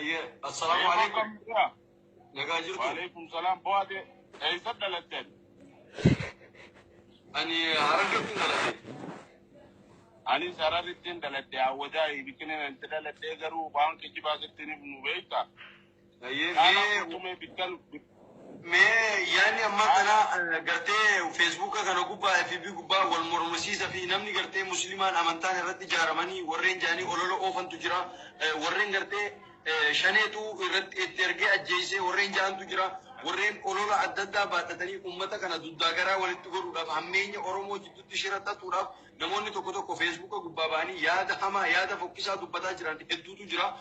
السلام عليكم. نجاجركم. وعليكم السلام. بوادي أي سدلتين. أني هرجعكم دلتين. أنا سررتين دلتين. أوداي بكنا نتدلتين جرو بانك جبازتني بنوبيتا. أيه. تومي بيتكلم. يعني أما أنا قرتي وفيسبوك كانوا جوبا في جوبا والمرمسيسة في نمني قرتي مسلمان أمانتان رد جارماني ورين جاني أولو أوفن تجرا ورين قرتي شنيتو رد الترجع الجيسي ورين جان تجرا ورين أولو عددا باتتني أمتا كان ضد غرا ولتقولوا ده همين أورمو جدو تشيرتا تورا نموني توكو فيسبوك جوبا باني ياد حما ياد فوكسا دبتا جرا إدو تجرا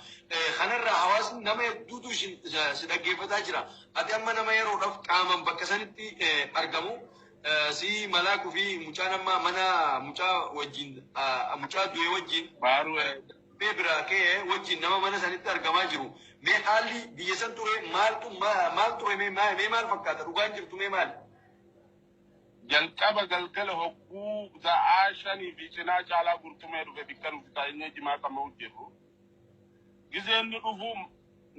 خنر حواس نما إدو تشين سدقي فتا جرا أتي أما نما يروح قامن بكسانتي أرجمو سي ملاكو في مجانا ما منا مجا وجين مجا دوي وجين بارو بيبرا كه وجين نما منا سانتي أرجما جرو مي حالي بيجسن توري مال توري مي مال فكاتا روغان جرتو مي مال jalqaba galgala hogguu za'aa shanii fi cinaa caalaa gurtumee dhufe bikkan ufitaa'inee jimaa qama hojjetu gizeen ni dhufu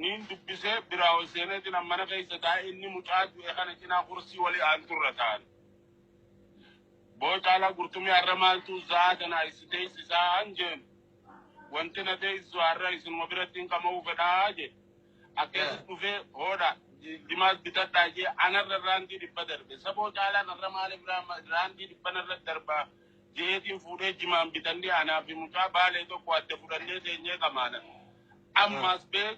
niin dubbisee biraa ol seeneetiin ammana keessa taa'e inni mucaa du'e kana cinaa kursii walii aanturra ta'an boo caalaa gurtumee har'a maaltu za'aa tanaa isitee isisaa hanjeen wanti na teessisu har'a isinuma birattiin qama'uu fedhaa je akkeessi dhufee hoodha jimaas bitadhaa jee anarra raandii dhibba darbe saboo caalaa narra maaliif raandii dhibba narra darbaa jeetiin fuudhee jimaan bitannee anaa fi mucaa baalee tokko adda fudhannee teenyee qamaana ammas bee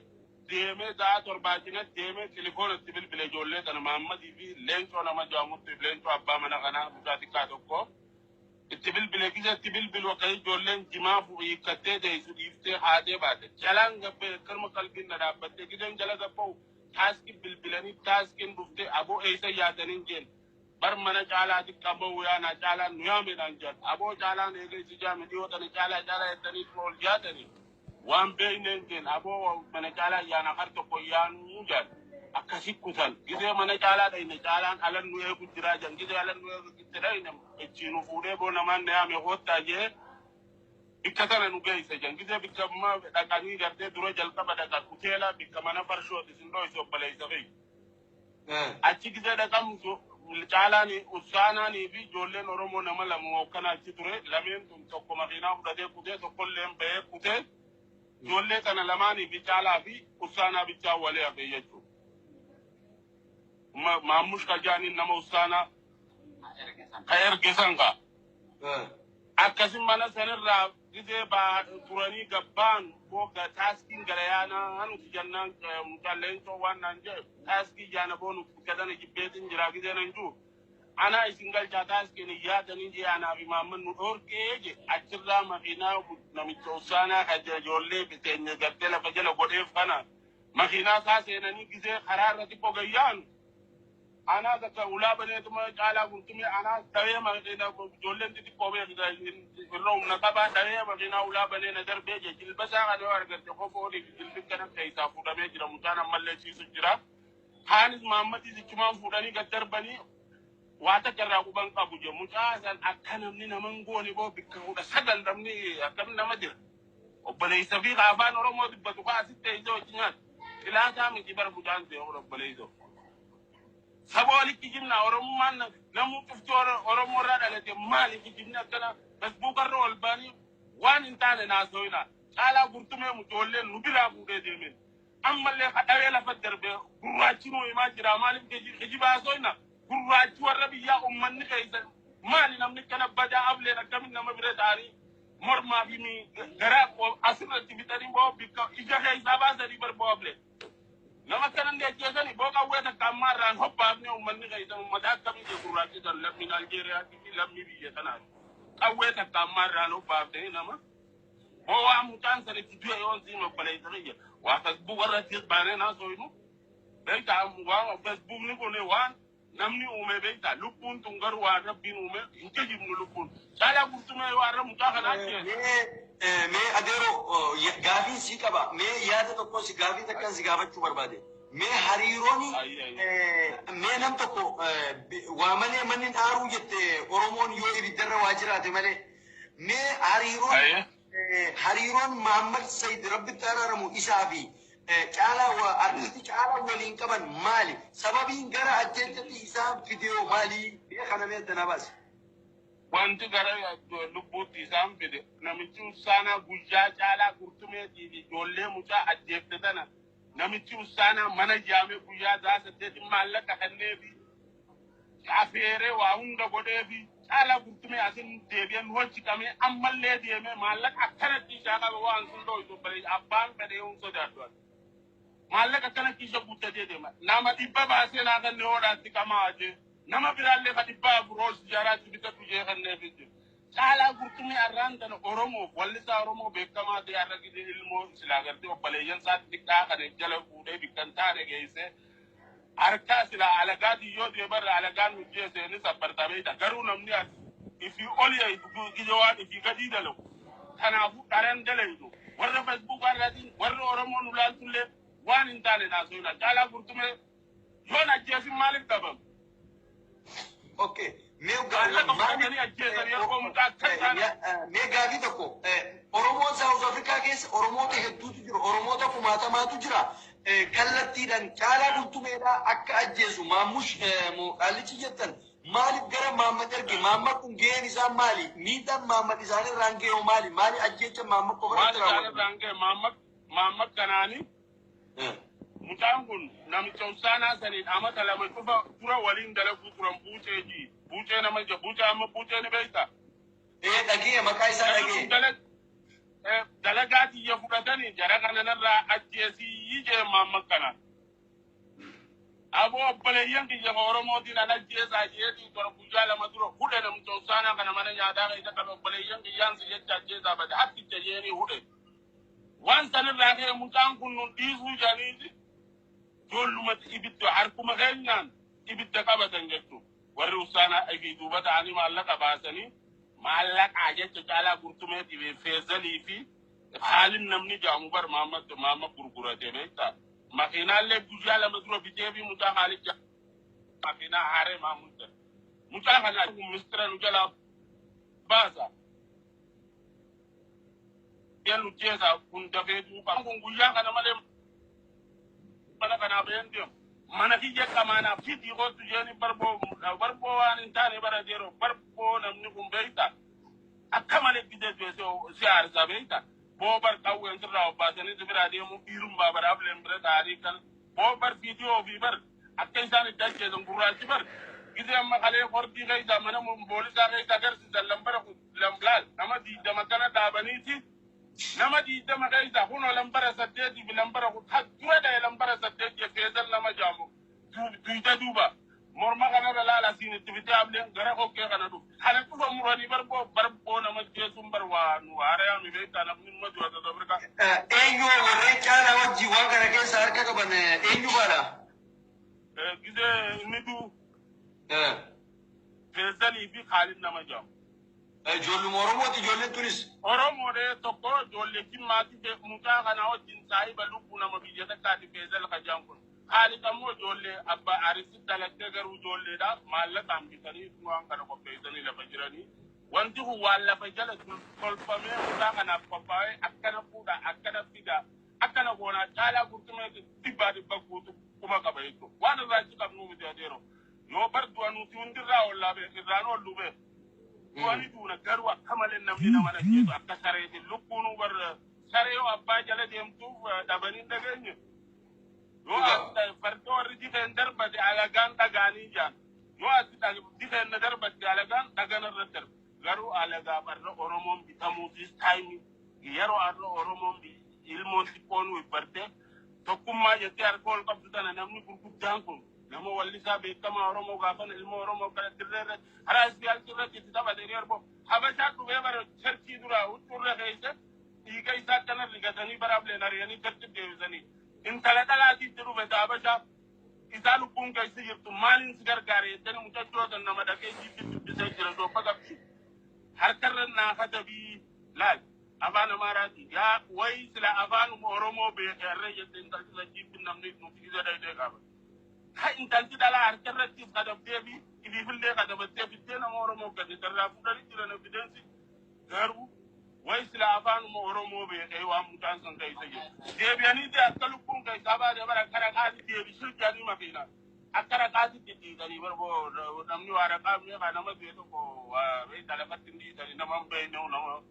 deemee za'aa torbaachina deemee telefoonatti bilbile ijoollee kana Mahammadii fi leencoo nama jaamutti leencoo abbaa mana kanaa mucaa xiqqaa tokko itti bilbile gizetti bilbilu akka ijoolleen jimaa hiikkattee deessu dhiiftee haatee baate jalaan gabbee karma qalbiin na dhaabbattee gizeen jala gabba'u taaskin bilbilanii taaskin dhuftee aboo eessa yaadaniin jeen bar mana caalaa xiqqaa ba'uu yaana caalaan nu yaamedhaan jeen aboo caalaan eegeessi jaame dhiyootani caalaa jettanii ol yaatanii waan beeyneen jeen aboo mana caalaa yaana har tokko yaanuu jeen akkasi kutan gizee mana caalaa dhayne caalaan alan nu eegu jiraa jeen gizee alan nu eegu gitti dhayne ichiinu fuudhee boo namaan na yaame hoottaa jee bikka kana nu geesse jan gizee bikka ma dhaqanii gartee dura jalqaba dhaqa kuteela bikka mana farshooti sindoo iso baleessa fi achi gizee dhaqamu caalaani usaanaanii fi ijoolleen oromoo nama lama hokkana achi ture lameen tun tokko makiinaa fudhatee kutee tokkolleen bahee kutee ijoollee kana lamaanii fi caalaa fi usaanaa bichaa walee hafe jechuudha. Maamush kajaaniin nama usaanaa ka ergesan kaa. Akkasin mana sanirraa gizee turanii gabbaan booga taaskiin galayaanaa hanuti jannaan mucaalleensoo waan naan jedhe taaskii jaana boonu gadana jibbeetin jira gizee nan juu anaa isin galchaa taaskiin iyyaatanii jee anaa fi Mahammad nu dhorkee je achirraa makiinaa namicha usaanaa ka ijoollee biteenye gartee lafa jala godheef kana makiinaa isaa seenanii gizee karaa irratti bogayyaanu أنا ذكر ولا بنيت ما جعله قلتمي أنا دايما إذا جولين تتقوى إذا الروم نقبا دايما فينا ولا بنينا دربي جل بس أنا أرجع تخوفوني جل بكنا كيسا فودا ميجرا مكانا مللي سجرا خانز محمد إذا كمان فوداني قدر بني واتكرر أبوبان كابوجا مجازن أكنا مننا منقولي بو بكنا سدل دمني أكنا مدير وبلي سفيق أفان رومو تبتوكا ستة إزو جنات إلا تامي كبر بجان سيو ربلي إزو saboli kijimna oromman namu tuftora oromo rada lete mali kijimna kana facebook arro albani wan intane na soina ala gurtume mu tolle nubira bude demen amma le khadawe la fadar be gurrachi no imajira mali kijiba soina gurrachi warabi ya umman ni kaysa mali namni kana bada able na kamin na mabire tari morma bi mi gara ko asra tibitari bo bikka ija kaysa ba sa ribar bo able لما كان ندي جيساني بوكا ويتا كاماران هوبا نيو مني غايتا مدا كامي دي كوراتي دان لمي نيجيريا تي لمي بي يتنا كاويتا كاماران هوبا دي نما هو امتان سنه تي يون زينو بلاي تريا واتس بو وراتي بانينا سوينو بيتا وا فيسبوك نيكو ني وان نمني اومي بيتا لوبون تونغار وا ربي اومي انتي جيم لوبون سالا بوتومي وا رم تاخنا مي اديرو غافي سيكابا مي ياده تكو سي غافي تكن سي غافچو برباده مي هريروني مي نم تكو وامني منن ارو جت اورومون يو يبدر واجرات مالي مي هريرون هريرون محمد سيد رب تعالى رمو اسابي caalaa waa artisti caalaa waliin qaban maali sababiin gara ajjeechatti isaan fidiyoo maalii kana meetta na baase. Wanti gara lubbuutti isaan fide namichi Usaanaa guyyaa caalaa qurxummeetii fi ijoollee mucaa ajjeefte tana namichi Usaanaa mana jaamee guyyaa daasateeti maallaqa kannee fi afeeree waa hunda godhee fi caalaa qurxummee asin deebi'an hojjetamee ammallee deemee maallaqa akkanatti isaa qaba waan sun dho'isu abbaan fedhee hin sodaatu. Maallaqa akkana kiisha guuttatee deema. Nama dhibba baasee naa kannee hoodhaatti qamaa jee. Nama biraallee ka dhibbaa roos jaaraatti bitatu jee kannee fitu. Caalaa qurxummee arraan tana Oromoo wallisaa Oromoo beekamaa ta'e har'a gidi ilmoo silaa gartee obboleeyyan isaatti xiqqaa kana jala fuudhee bikkan taane geessee harkaa silaa alagaatii yoo deebarra alagaan hojjee seenis sabbartameedha. Garuu namni ifii oli gija waan ifii gadii dalagu. Kanaafuu dharaan dalaydu. Warra Facebook irraatiin warra Oromoon ulaaltullee waan hin taane naasooyina. Caalaa qurxummee yoon ajjeesin maaliif qabamu? Okay. Mee gaafii tokko Oromoon South Africa keessa Oromoota hedduutu jira. Oromoota kumaatamaatu jira. Kallattiidhaan caalaa qurxummeedhaa akka ajjeesu maamush qaallichi jettan maaliif gara Maammad erge? Maammad kun gaheen isaa maali? Miidhaan Maammad isaanii irraan gahee maali? Maali ajjeecha Maammad qofarratti raawwatu? Maammad kanaanii mucaan kun namicha Usaanaa saniin amata lama cufa tura waliin dalaguu turan buuceeji. Buucee nama ija buucee amma buucee ni beekta. Dhagee maqaa isaa dhagee. Dalagaa xiyya fudhatanii jara kanarraa ajjeesii jee Maammad kanaan. Aboo obboleeyyan kiyya Oromootiin an ajjeesaa jeetii tora guyyaa lama dura hudhe namicha Usaanaa kana mana nyaataa keessa qabe obboleeyyan kiyyaan si jecha ajjeesaa bade hakkicha jeenii hudhe. Waan sanirraa ka'e mucaan kun nun dhiisuu janiiti. Ijoollumatti ibidda harkuma keenyaan ibidda qabatan jechuudha. Warri Usaanaa fi duuba ta'anii maallaqa baasanii maallaqaa jecha caalaa qurxummeetii feezalii fi haalin namni jaamu bar Maammad gurguratee beektaa. Makiinaallee guyyaa lama dura bitee fi mucaa haalicha makiinaa haaree Maammud. Mucaa kana ministeera nu jalaa baasa. Yan nujeesa kun dafee duuba. Kun guyyaa kana malee mana kana bayan deemu. Mana kiyya kamaanaa fiti kootu jeeni barboo waan hin taane bara jeeroo barboo namni kun beekta. Akka malee gidee si aarsaa beekta. Boobar qawween sirraa obbaasanii sibiraa deemu dhiiruun baabaraaf lembire ta'anii kan boobar viidiyoo fi bar akka isaan itti ajjeesan gurraachi bar. Gidee amma kalee hordii keessa mana boolisaa keessa agarsiisan lamlaal nama diidama kana dhaabaniiti. Nama diidama keessa kunoo lambara saddeetii fi lambara dura dha'e lambara saddeetii feesal nama jaamu duuda duuba morma kanarra laala siin itti bitee ableen gara kokkee kana dhufu kana dhufa muranii barboo nama jeesuun waa nu haarayaan nu beektaa namni numa du'a South Africa. Eenyu warreen caalaa wajjin waan kana keessa harka qaban eenyu baadha? Gidee inni duu feesalii fi Khaalid nama jaamu. Ijoolluma Oromooti ijoolleen tunis. Oromoodhee tokko ijoollee maatii mucaa kana wajjin saahiba lubbuu nama biyya takkaati feesal kajaan kun. Khaalid ammoo ijoollee abbaa Arisi dalagdee garuu ijoolleedhaaf maallaqaan bitanii waan kana qopheessanii lafa jiranii. Wanti kun waan lafa jala tolfamee mucaa kanaaf qophaa'ee akkana fuudhaa akkana fidaa akkana goonaa caalaa qurxummee dhibba guutu kuma qaba jechuudha. Waan irraa achi qabnuu miti adeero. Yoo bardu'a nuti hundirraa ollaa beeku irraan olluu beeku. Wani duuna garuu akka malee namni nama dhageessu akka sareetiin lubbuun barra saree yoo abbaa jala deemtuuf dhabanii dhageenye. Yoo fardoo warri dikeen darbate alagaan dhagaanii jaan. Yoo asi dikeen na darbate alagaan dhagan irra darba. Garuu alagaa barra Oromoon bitamuutis taayimii yeroo har'a Oromoon ilmoon xiqqoon wibbartee tokkummaa jettee harka ol qabdu tana namni gurguddaan kun. Nama wallisaa beekamaa Oromoo gaafan ilmoo Oromoo kana dirreerra haraa ispiyaaltii irratti itti taphatanii argamu. Habashaa dhufee bara charchii duraa huccuurra keessa dhiiga isaa akkana rigatanii baraableen ari'anii charchi deebisanii. Intala dhalaatiitti dhufe Habashaa isaa lubbuun keessa jirtu maaliin si gargaare jettanii mucachoota nama dhaqee jiitti dubbisee jira dopha qabdi. Harkarra naafata bii laal afaan Amaaraati yaa wayi sila afaan Oromoo beekarree jettee intalchisa jiitti namni nuti isa dhaydee qaba. Intanti dhalaa harkarratti kadhabdee fi ilifillee kadhabattee fittee nama Oromoo gadi sarraa fuudhanii jiran evidensi garuu ويسلا أفان مورمو بيكي وامتان سنكي سجي ديبياني دي أكلوكم كي سابا دي برا كراكاتي ديبي شركاني ما فينا أكراكاتي دي تاني بربو نمني وارقام نيخا نما سيتو كو ويسا لفتن دي تاني نمام بينيو نما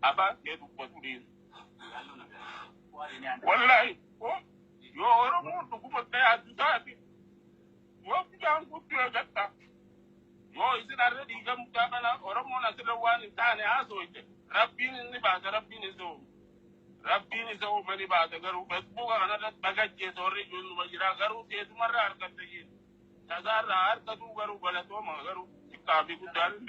أبا سيتو بطولين والله yo oromo to kuma kaya tutati yo kiyan kutu gatta yo isi da redi gam kana oromo na sida wani tane aso ite rabbini ni ba da rabbini so mani ba da garu bas buga kana da bagaje so rejun ma jira garu te tumarra har kan tayi tazarra har ka du garu bala to ma garu ka bi gudarin